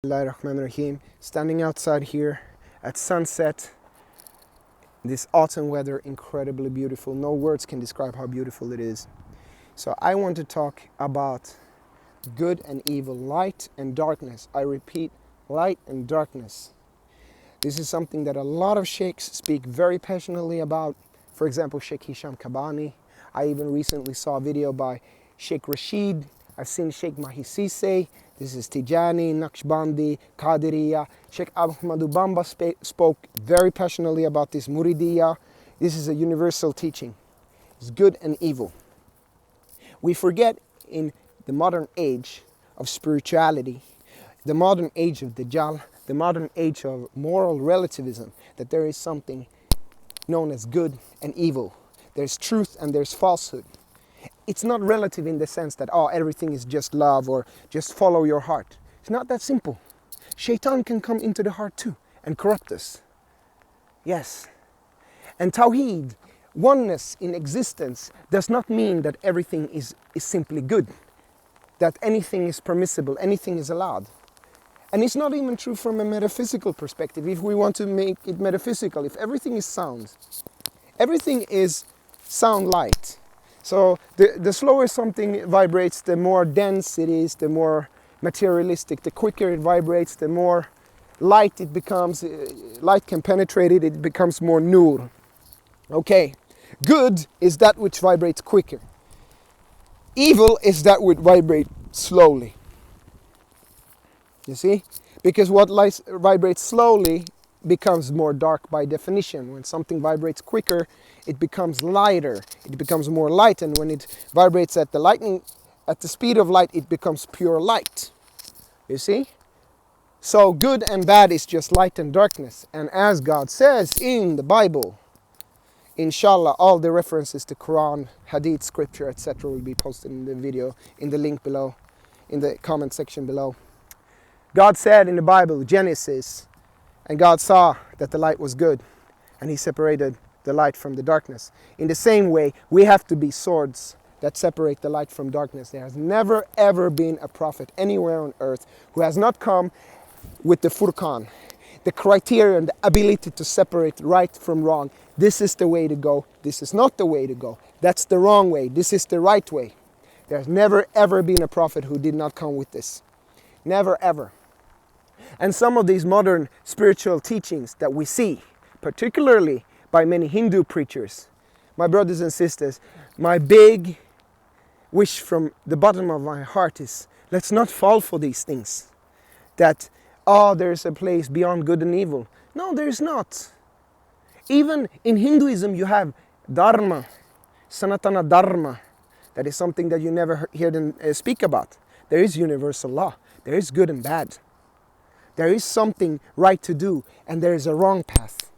Bismillahirrahmanirrahim. Standing outside here at sunset, this autumn weather, incredibly beautiful. No words can describe how beautiful it is. So I want to talk about good and evil, light and darkness. I repeat, light and darkness. This is something that a lot of sheikhs speak very passionately about. For example, Sheikh Hisham Kabani. I even recently saw a video by Sheikh Rashid. I've seen Sheikh Mahi Sise. This is Tijani, Naqshbandi, Qadiriya. Sheikh Ahmadu Bamba spoke very passionately about this Muridiyya. This is a universal teaching. It's good and evil. We forget in the modern age of spirituality, the modern age of Dajjal, the modern age of moral relativism, that there is something known as good and evil. There's truth and there's falsehood. It's not relative in the sense that, everything is just love or just follow your heart. It's not that simple. Shaitan can come into the heart too and corrupt us. Yes. And Tawheed, oneness in existence, does not mean that everything is simply good, that anything is permissible, anything is allowed. And it's not even true from a metaphysical perspective. If we want to make it metaphysical, if everything is sound, everything is sound light. So the slower something vibrates, the more dense it is, the more materialistic. The quicker it vibrates, the more light it becomes. Light can penetrate it, it becomes more nur. Okay, good is that which vibrates quicker. Evil is that which vibrates slowly. You see? Because what vibrates slowly becomes more dark by definition. When something vibrates quicker, it becomes lighter. It becomes more light, and when it vibrates at the speed of light, it becomes pure light. You see? So good and bad is just light and darkness. And as God says in the Bible, inshallah, all the references to Quran, Hadith, scripture, etc. will be posted in the video, in the link below, in the comment section below. God said in the Bible, Genesis, and God saw that the light was good, and He separated the light from the darkness. In the same way, we have to be swords that separate the light from darkness. There has never ever been a prophet anywhere on earth who has not come with the Furqan, the criterion, the ability to separate right from wrong. This is the way to go. This is not the way to go. That's the wrong way. This is the right way. There's never ever been a prophet who did not come with this. Never ever. And some of these modern spiritual teachings that we see, particularly by many Hindu preachers, my brothers and sisters, my big wish from the bottom of my heart is, let's not fall for these things. That, there's a place beyond good and evil. No, there's not. Even in Hinduism you have Dharma, Sanatana Dharma. That is something that you never hear them speak about. There is universal law. There is good and bad. There is something right to do, and there is a wrong path.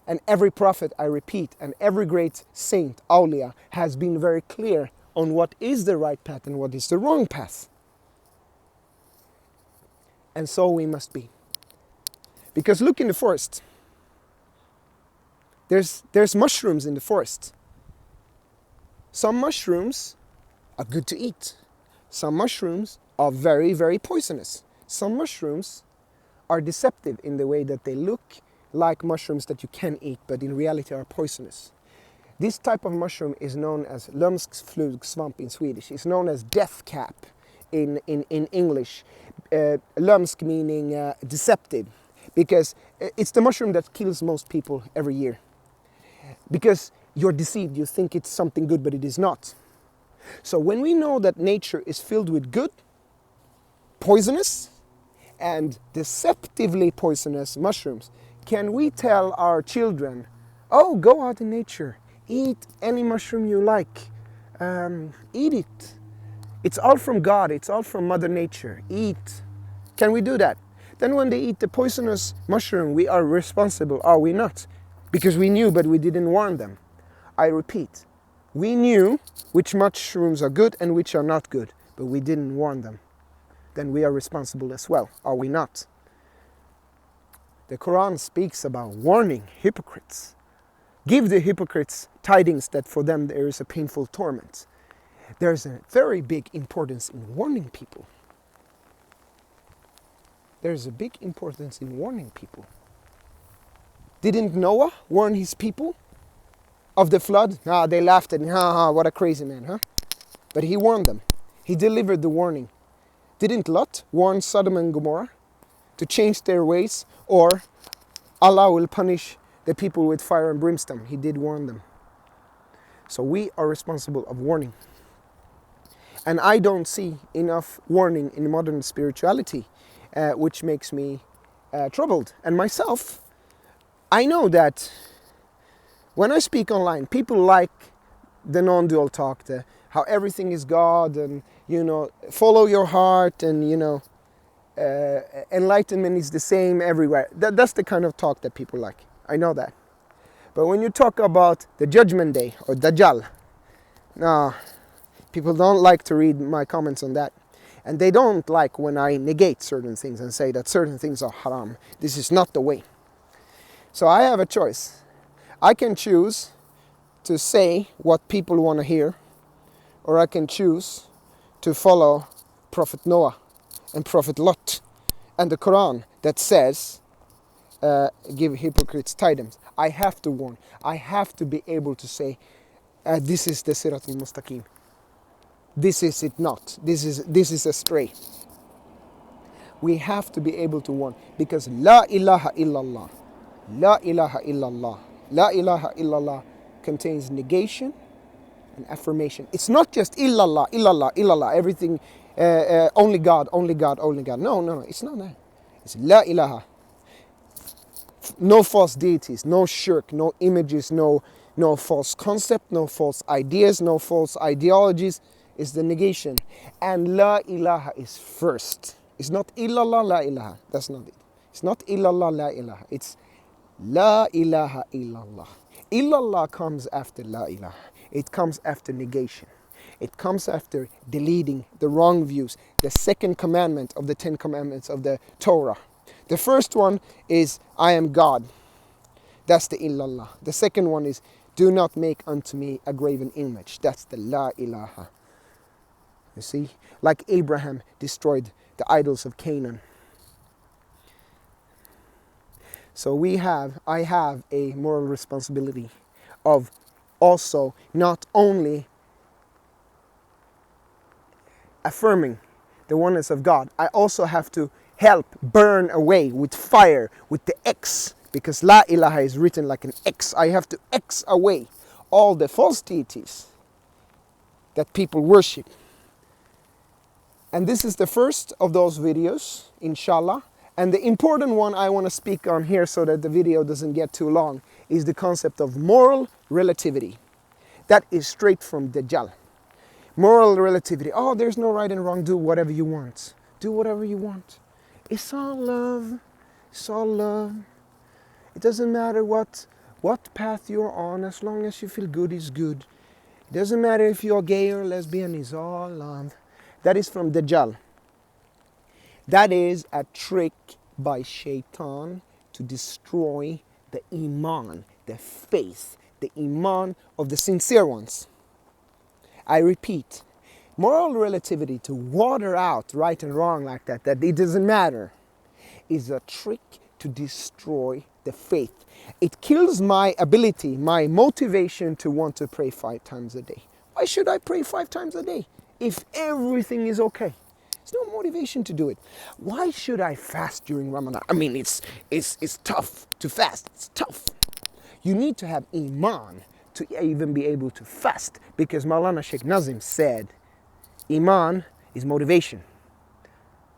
And every prophet, I repeat, and every great saint, awliya, has been very clear on what is the right path and what is the wrong path. And so we must be. Because look in the forest. There's mushrooms in the forest. Some mushrooms are good to eat. Some mushrooms are very, very poisonous. Some mushrooms are deceptive in the way that they look like mushrooms that you can eat, but in reality are poisonous. This type of mushroom is known as lömskflugsvamp in Swedish. It's known as death cap in English. Lömsk meaning deceptive, because it's the mushroom that kills most people every year. Because you're deceived, you think it's something good, but it is not. So when we know that nature is filled with good, poisonous, and deceptively poisonous mushrooms, can we tell our children, go out in nature, eat any mushroom you like, eat it. It's all from God, it's all from Mother Nature, eat. Can we do that? Then when they eat the poisonous mushroom, we are responsible, are we not? Because we knew, but we didn't warn them. I repeat, we knew which mushrooms are good and which are not good, but we didn't warn them. Then we are responsible as well, are we not? The Quran speaks about warning hypocrites. Give the hypocrites tidings that for them there is a painful torment. There's a very big importance in warning people. there's a big importance in warning people. Didn't Noah warn his people of the flood? Ah, they laughed at him. What a crazy man, huh? But he warned them. He delivered the warning. Didn't Lot warn Sodom and Gomorrah to change their ways, or Allah will punish the people with fire and brimstone? He did warn them. So we are responsible of warning. And I don't see enough warning in modern spirituality, which makes me troubled. And myself, I know that when I speak online, people like the non-dual talk, how everything is God, and follow your heart, and enlightenment is the same everywhere. That's the kind of talk that people like. I know that. But when you talk about the Judgment Day or Dajjal, no, people don't like to read my comments on that. And they don't like when I negate certain things and say that certain things are haram. This is not the way. So I have a choice. I can choose to say what people want to hear, or I can choose to follow Prophet Noah and Prophet Lot and the Quran that says, give hypocrites tidings. I have to warn. I have to be able to say, this is the Sirat al-Mustaqim. This is it not. This is astray. We have to be able to warn, because La ilaha illallah, La ilaha illallah, La ilaha illallah contains negation and affirmation. It's not just illallah, illallah, illallah, everything, only God, only God, only God. No, it's not that. It's La ilaha. No false deities, no shirk, no images, no false concept, no false ideas, no false ideologies. Is the negation. And La ilaha is first. It's not illallah la ilaha. That's not it. It's not illallah la ilaha. It's La ilaha illallah. Illallah comes after La ilaha. It comes after negation. It comes after deleting the wrong views. The second commandment of the 10 commandments of the Torah. The first one is, I am God. That's the illallah. The second one is, do not make unto me a graven image. That's the La ilaha. You see, like Abraham destroyed the idols of Canaan. So I have a moral responsibility of also not only affirming the oneness of God, I also have to help burn away with fire, with the X, because La ilaha is written like an X. I have to X away all the false deities that people worship. And this is the first of those videos, inshallah. And the important one I want to speak on here, so that the video doesn't get too long, is the concept of moral relativity. That is straight from Dajjal. Moral relativity. Oh, there's no right and wrong. Do whatever you want. Do whatever you want. It's all love. It's all love. It doesn't matter what path you're on, as long as you feel good is good. It doesn't matter if you're gay or lesbian, it's all love. That is from Dajjal. That is a trick by Shaitan to destroy the iman, the faith, the iman of the sincere ones. I repeat, moral relativity, to water out right and wrong like that it doesn't matter, is a trick to destroy the faith. It kills my ability, my motivation to want to pray 5 times a day. Why should I pray 5 times a day if everything is okay? There's no motivation to do it. Why should I fast during Ramadan? I mean, it's tough to fast. It's tough. You need to have iman to even be able to fast, because Maulana Sheikh Nazim said, iman is motivation.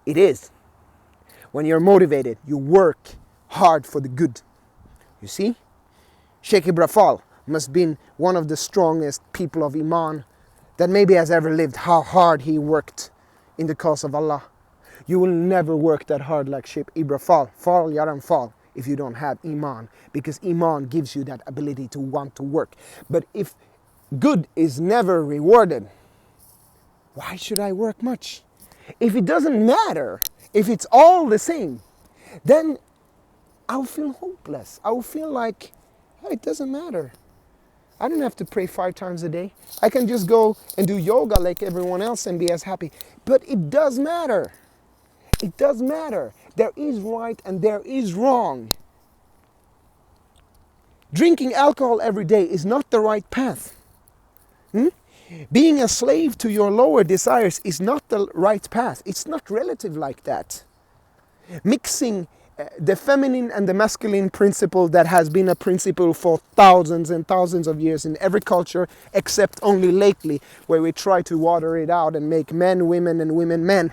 It is. When you're motivated, you work hard for the good. You see? Sheikh Ibrafal must have been one of the strongest people of iman that maybe has ever lived. How hard he worked in the cause of Allah. You will never work that hard like Sheikh Ibrafal. Fall, yaram, fall, if you don't have iman, because iman gives you that ability to want to work. But if good is never rewarded, why should I work much? If it doesn't matter, if it's all the same, then I'll feel hopeless. I'll feel like, oh, it doesn't matter. I don't have to pray 5 times a day. I can just go and do yoga like everyone else and be as happy. But it does matter. It does matter. There is right and there is wrong. Drinking alcohol every day is not the right path. Being a slave to your lower desires is not the right path. It's not relative like that. Mixing the feminine and the masculine principle that has been a principle for thousands and thousands of years in every culture except only lately, where we try to water it out and make men women and women men.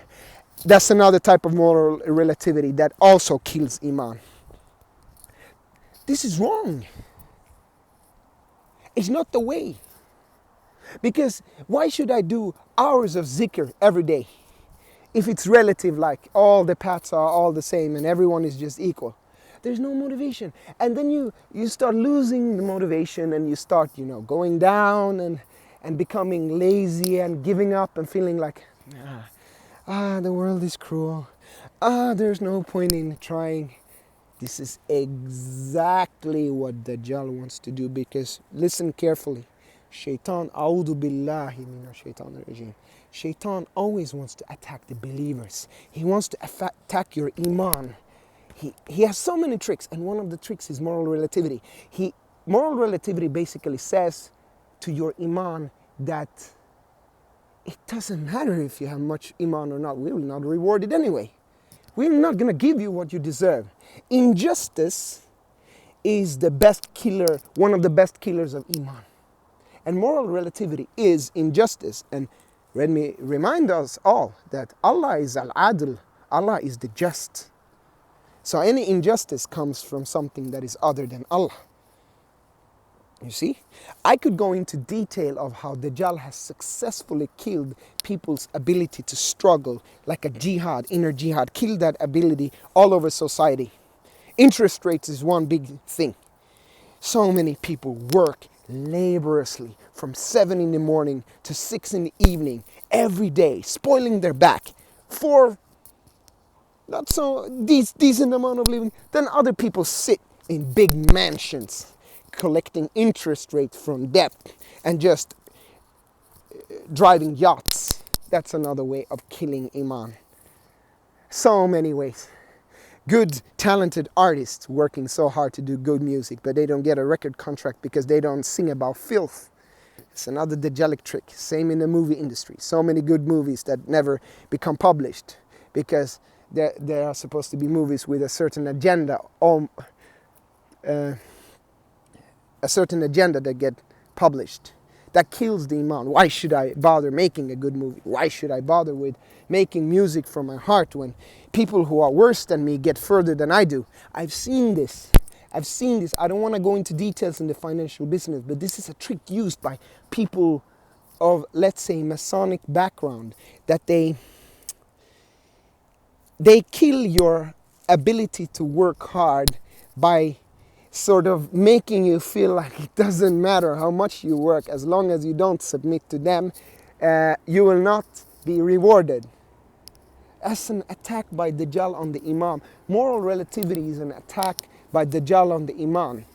That's another type of moral relativity that also kills Iman. This is wrong. It's not the way. Because why should I do hours of zikr every day if it's relative, like all the paths are all the same and everyone is just equal? There's no motivation. And then you start losing the motivation and you start, going down and becoming lazy and giving up and feeling like, the world is cruel. There's no point in trying. This is exactly what Dajjal wants to do, because listen carefully. Shaitan, a'udhu billahi mina shaitan rajim. Shaitan always wants to attack the believers. He wants to attack your iman. He has so many tricks, and one of the tricks is moral relativity. Moral relativity basically says to your iman that it doesn't matter if you have much iman or not. We will not reward it anyway. We're not going to give you what you deserve. Injustice is the best killer, one of the best killers of iman. And moral relativity is injustice. And let me remind us all that Allah is al-adl. Allah is the just. So any injustice comes from something that is other than Allah. You see? I could go into detail of how Dajjal has successfully killed people's ability to struggle, like a jihad, inner jihad, killed that ability all over society. Interest rates is one big thing. So many people work laboriously from 7 in the morning to 6 in the evening every day, spoiling their back for not so decent amount of living. Then other people sit in big mansions collecting interest rates from debt and just driving yachts. That's another way of killing iman. So many ways. Good, talented artists working so hard to do good music, but they don't get a record contract because they don't sing about filth. It's another Dajjalic trick. Same in the movie industry. So many good movies that never become published because there are supposed to be movies with a certain agenda, a certain agenda that get published. That kills the iman. Why should I bother making a good movie? Why should I bother with making music from my heart when people who are worse than me get further than I do? I've seen this. I don't want to go into details in the financial business, but this is a trick used by people of, let's say, Masonic background, that they kill your ability to work hard by sort of making you feel like it doesn't matter how much you work, as long as you don't submit to them, you will not be rewarded. That's an attack by Dajjal on the Iman. Moral relativity is an attack by Dajjal on the Iman.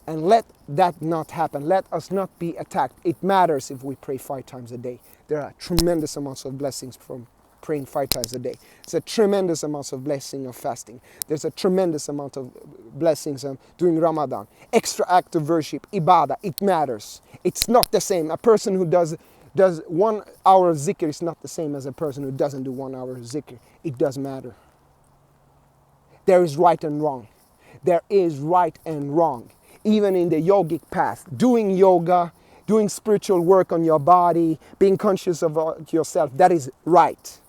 And let that not happen. Let us not be attacked. It matters if we pray 5 times a day. There are tremendous amounts of blessings from praying 5 times a day. There's a tremendous amount of blessing of fasting. There's a tremendous amount of blessings during Ramadan. Extra act of worship, ibadah, it matters. It's not the same. A person who does 1 hour of zikr is not the same as a person who doesn't do 1 hour of zikr. It does matter. There is right and wrong. There is right and wrong. Even in the yogic path, doing yoga, doing spiritual work on your body, being conscious of yourself, that is right.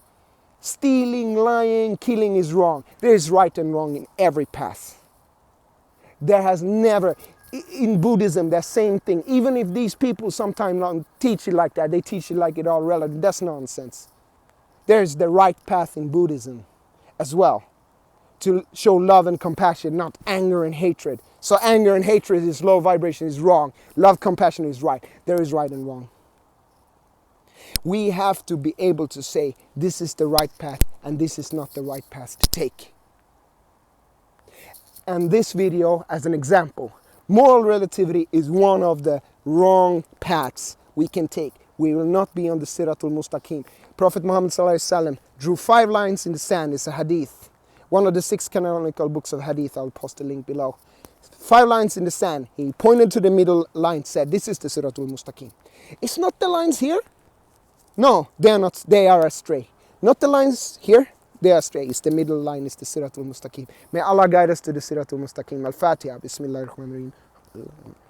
Stealing, lying, killing is wrong. There is right and wrong in every path. There has never, in Buddhism, the same thing. Even if these people sometimes don't teach it like that, they teach it like it all relative. That's nonsense. There's the right path in Buddhism as well. To show love and compassion, not anger and hatred. So anger and hatred is low vibration, is wrong. Love, compassion is right. There is right and wrong. We have to be able to say, this is the right path and this is not the right path to take. And this video, as an example, moral relativity is one of the wrong paths we can take. We will not be on the Siratul Mustaqim. Prophet Muhammad ﷺ drew 5 lines in the sand. It's a hadith. one of the 6 canonical books of Hadith. I'll post a link below. 5 lines in the sand. He pointed to the middle line, said, this is the Siratul Mustaqim. It's not the lines here. No, they are not. They are astray. Not the lines here. They are astray. It's the middle line. It's the Siratul Mustaqim. May Allah guide us to the Siratul Mustaqim. Al-Fatiha. Bismillahir Rahmanir Rahim.